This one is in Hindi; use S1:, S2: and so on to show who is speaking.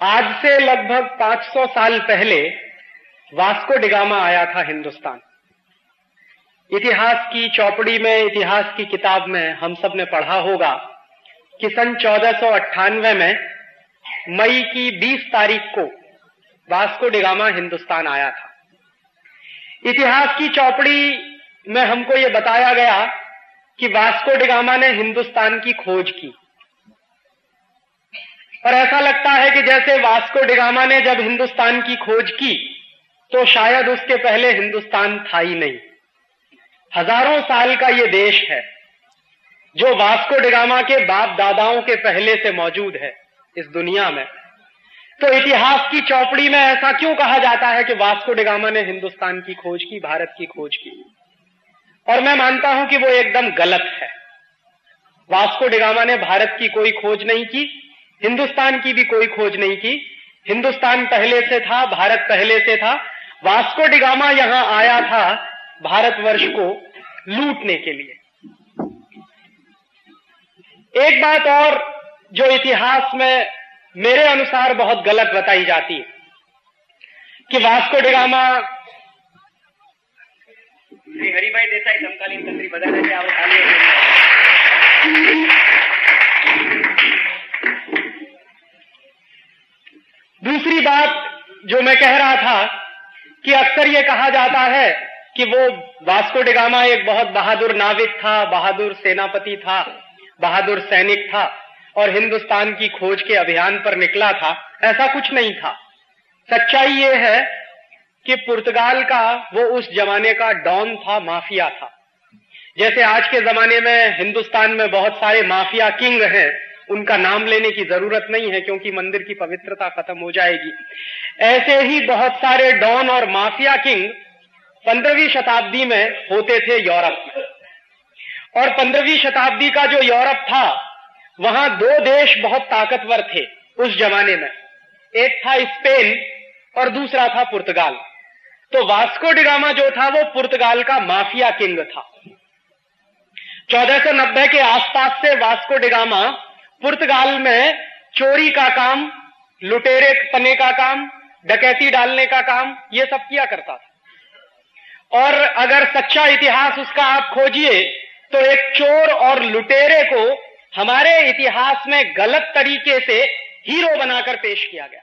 S1: आज से लगभग 500 साल पहले वास्को डिगामा आया था हिंदुस्तान। इतिहास की चौपड़ी में, इतिहास की किताब में हम सब ने पढ़ा होगा कि सन 1498 में मई की 20 तारीख को वास्को डिगामा हिंदुस्तान आया था। इतिहास की चौपड़ी में हमको यह बताया गया कि वास्को डिगामा ने हिंदुस्तान की खोज की, और ऐसा लगता है कि जैसे वास्को डिगामा ने जब हिंदुस्तान की खोज की तो शायद उसके पहले हिंदुस्तान था ही नहीं। हजारों साल का यह देश है जो वास्को डिगामा के बाप दादाओं के पहले से मौजूद है इस दुनिया में। तो इतिहास की चौपड़ी में ऐसा क्यों कहा जाता है कि वास्को डिगामा ने हिंदुस्तान की खोज की, भारत की खोज की? और मैं मानता हूं कि वो एकदम गलत है। वास्को डिगामा ने भारत की कोई खोज नहीं की, हिंदुस्तान की भी कोई खोज नहीं की। हिंदुस्तान पहले से था, भारत पहले से था। वास्को डिगामा यहां आया था भारतवर्ष को लूटने के लिए। एक बात और जो इतिहास में मेरे अनुसार बहुत गलत बताई जाती है कि वास्को डिगामा
S2: श्री हरिभाई देसाई समकालीन तंत्री बजा रहे थे,
S1: दूसरी बात जो मैं कह रहा था कि अक्सर यह कहा जाता है कि वो वास्को डिगामा एक बहुत बहादुर नाविक था, बहादुर सेनापति था, बहादुर सैनिक था और हिंदुस्तान की खोज के अभियान पर निकला था। ऐसा कुछ नहीं था। सच्चाई ये है कि पुर्तगाल का वो उस जमाने का डॉन था, माफिया था। जैसे आज के जमाने में हिंदुस्तान में बहुत सारे माफिया किंग हैं, उनका नाम लेने की जरूरत नहीं है क्योंकि मंदिर की पवित्रता खत्म हो जाएगी। ऐसे ही बहुत सारे डॉन और माफिया किंग 15वीं शताब्दी में होते थे यूरोप में। और 15वीं शताब्दी का जो यूरोप था, वहां दो देश बहुत ताकतवर थे उस जमाने में। एक था स्पेन और दूसरा था पुर्तगाल। तो वास्को डिगामा जो था वो पुर्तगाल का माफिया किंग था। 1490 के आसपास से वास्को डिगामा पुर्तगाल में चोरी का काम, लुटेरे पने का काम, डकैती डालने का काम, ये सब किया करता था। और अगर सच्चा इतिहास उसका आप खोजिए तो एक चोर और लुटेरे को हमारे इतिहास में गलत तरीके से हीरो बनाकर पेश किया गया।